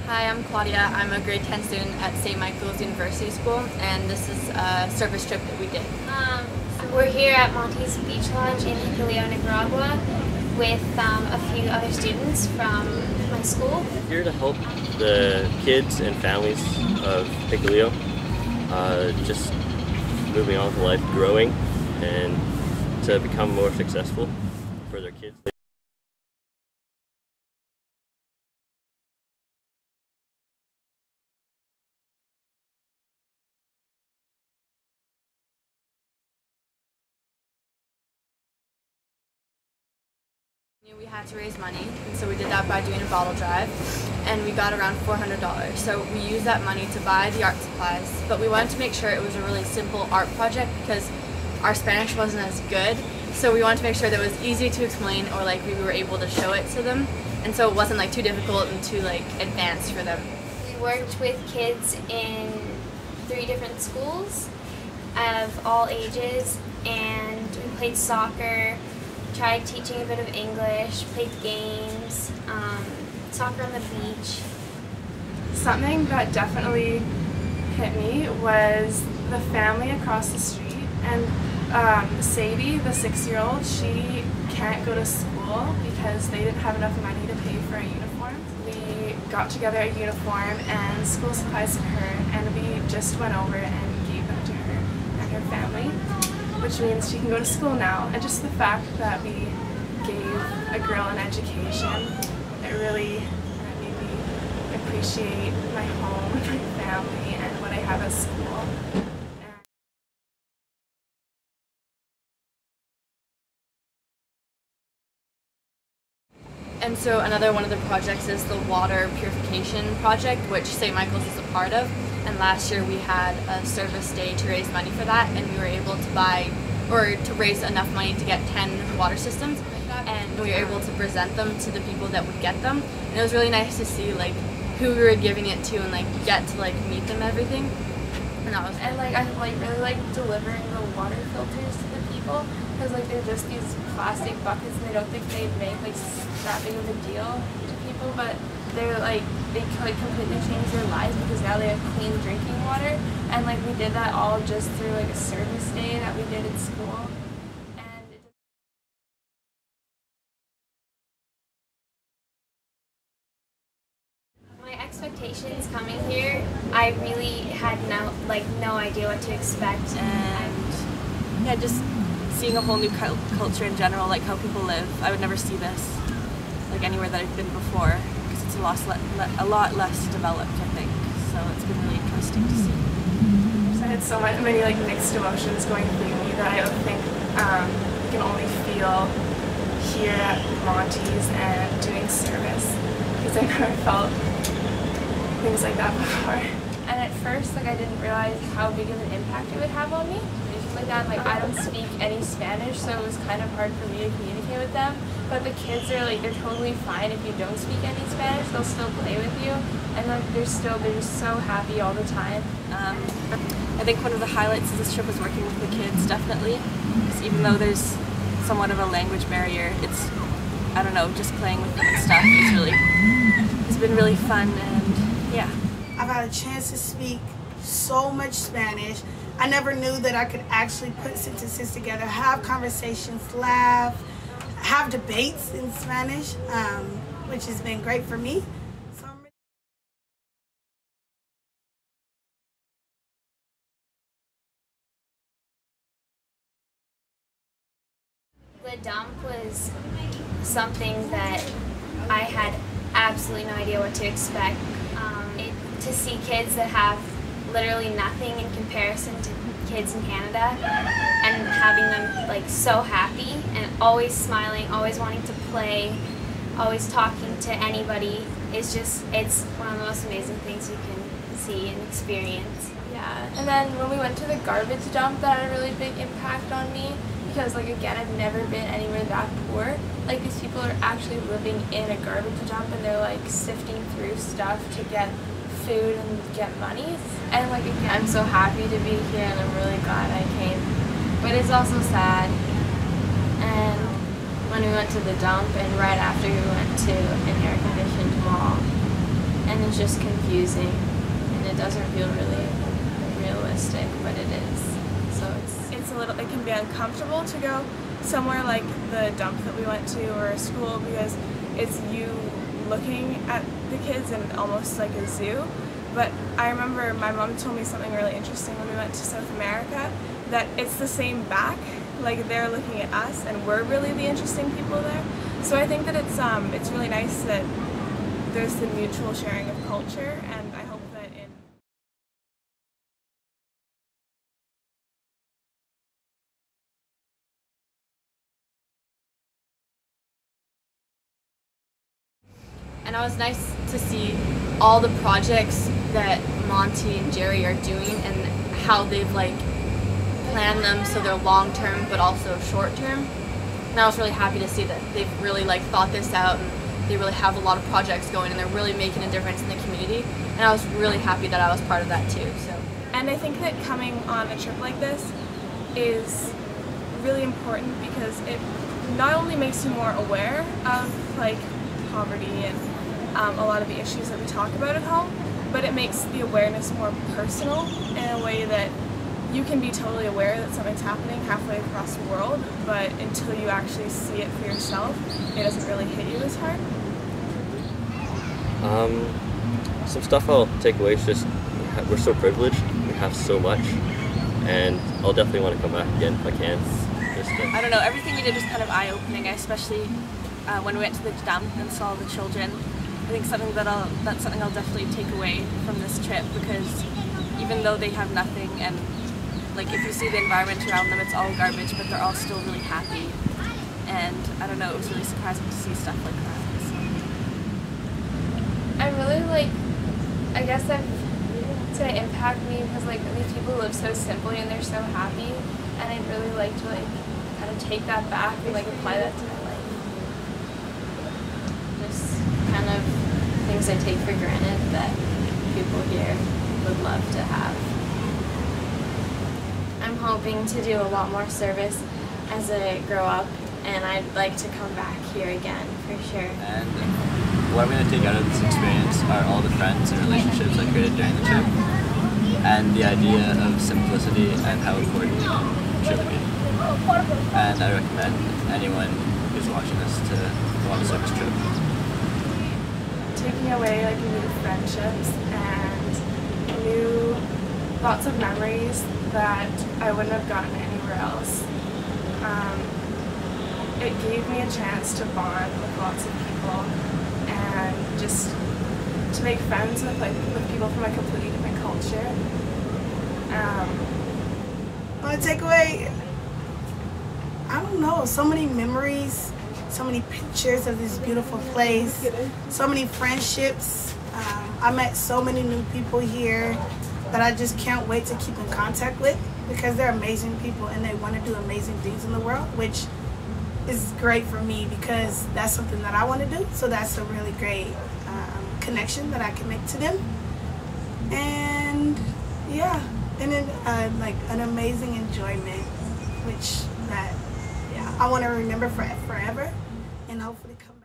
Hi, I'm Claudia. I'm a grade 10 student at St. Michael's University School, and this is a service trip that we did. We're here at Monty's Beach Lodge in Jiquilillo, Nicaragua with a few other students from my school. Here to help the kids and families of Jiquilillo just moving on with life, growing, and to become more successful for their kids. We had to raise money, and so we did that by doing a bottle drive, and we got around $400. So we used that money to buy the art supplies, but we wanted to make sure it was a really simple art project because our Spanish wasn't as good, so we wanted to make sure that it was easy to explain, or like we were able to show it to them, and so it wasn't like too difficult and too like advanced for them. We worked with kids in 3 different schools of all ages, and we played soccer, tried teaching a bit of English, played games, soccer on the beach. Something that definitely hit me was the family across the street, and Sadie, the 6-year-old, she can't go to school because they didn't have enough money to pay for a uniform. We got together a uniform and school supplies for her, and we just went over and gave them to her and her family, which means she can go to school now. And just the fact that we gave a girl an education, it really made me appreciate my home, my family, and what I have at school. And so another one of the projects is the water purification project, which St. Michael's is a part of. And last year we had a service day to raise money for that, and we were able to buy, or to raise enough money to get 10 water systems, and we were able to present them to the people that would get them. And it was really nice to see like who we were giving it to and like get to like meet them and everything. And that was fun. And like I really like delivering the water filters to the people, because like they're just these plastic buckets and they don't think they'd make like that big of a deal to people, but they're like they completely change their lives because now they have clean drinking water. And like we did that all just through like a service day that we did at school. My expectations coming here, I really had no idea what to expect. And yeah, just seeing a whole new culture in general, like how people live. I would never see this like anywhere that I've been before because it's a lot less developed, I think. So it's been really interesting to see. So I had so many like mixed emotions going through me that I don't think you can only feel here at Monty's and doing service, because I never felt things like that before. And at first, like I didn't realize how big of an impact it would have on me. Like that, like I don't speak any Spanish, so it was kind of hard for me to communicate with them. But the kids are like, they're totally fine if you don't speak any Spanish. They'll still play with you, and like they're just so happy all the time. I think one of the highlights of this trip was working with the kids, definitely. Because even though there's somewhat of a language barrier, it's, I don't know, just playing with them and stuff it's been really fun, and yeah. I got a chance to speak so much Spanish. I never knew that I could actually put sentences together, have conversations, laugh, have debates in Spanish, which has been great for me. The dump was something that I had absolutely no idea what to expect. To see kids that have literally nothing in comparison to kids in Canada, and having them like so happy and always smiling, always wanting to play, always talking to anybody, it's one of the most amazing things you can see and experience. Yeah, and then when we went to the garbage dump, that had a really big impact on me, because like again, I've never been anywhere that poor. Like these people are actually living in a garbage dump, and they're like sifting through stuff to get food and get money. And like again, I'm so happy to be here, and I'm really glad I came. But it's also sad. And when we went to the dump, and right after we went to an air-conditioned mall, and sometimes just confusing, and it doesn't feel really realistic, but it is. So it can be uncomfortable to go somewhere like the dump that we went to or a school, because it's you looking at the kids and almost like a zoo. But I remember my mom told me something really interesting when we went to South America, that it's the same back, like they're looking at us and we're really the interesting people there. So I think that it's really nice that there's the mutual sharing of culture, and I hope that in And it was nice to see all the projects that Monty and Jerry are doing and how they've like planned them so they're long term but also short term. And I was really happy to see that they've really like thought this out, and they really have a lot of projects going and they're really making a difference in the community. And I was really happy that I was part of that too. And I think that coming on a trip like this is really important, because it not only makes you more aware of like poverty and a lot of the issues that we talk about at home, but it makes the awareness more personal in a way that you can be totally aware that something's happening halfway across the world, but until you actually see it for yourself, it doesn't really hit you as hard. Some stuff I'll take away is just we're so privileged, we have so much, and I'll definitely want to come back again if I can. I don't know, everything we did was kind of eye-opening, especially when we went to the dump and saw the children. I think that's something I'll definitely take away from this trip, because even though they have nothing, and like if you see the environment around them, it's all garbage, but they're all still really happy. And I don't know, it was really surprising to see stuff like that. I really I guess that to impact me, because like these people live so simply and they're so happy, and I'd really like to kind of take that back and apply that to my life. Just kind of things I take for granted that people here would love to have. I'm hoping to do a lot more service as I grow up, and I'd like to come back here again for sure. And what I'm going to take out of this experience are all the friends and relationships I created during the trip, and the idea of simplicity and how important it can truly be. And I recommend anyone who's watching this to go on a service trip. Taking away new friendships and lots of memories that I wouldn't have gotten anywhere else. It gave me a chance to bond with lots of people and just to make friends with people from a completely different culture. I want to take away, I don't know, so many memories, so many pictures of this beautiful place, so many friendships. I met so many new people here that I just can't wait to keep in contact with, because they're amazing people and they want to do amazing things in the world, which is great for me because that's something that I want to do. So that's a really great connection that I can make to them. And yeah, and then an amazing enjoyment, which I want to remember forever, and hopefully come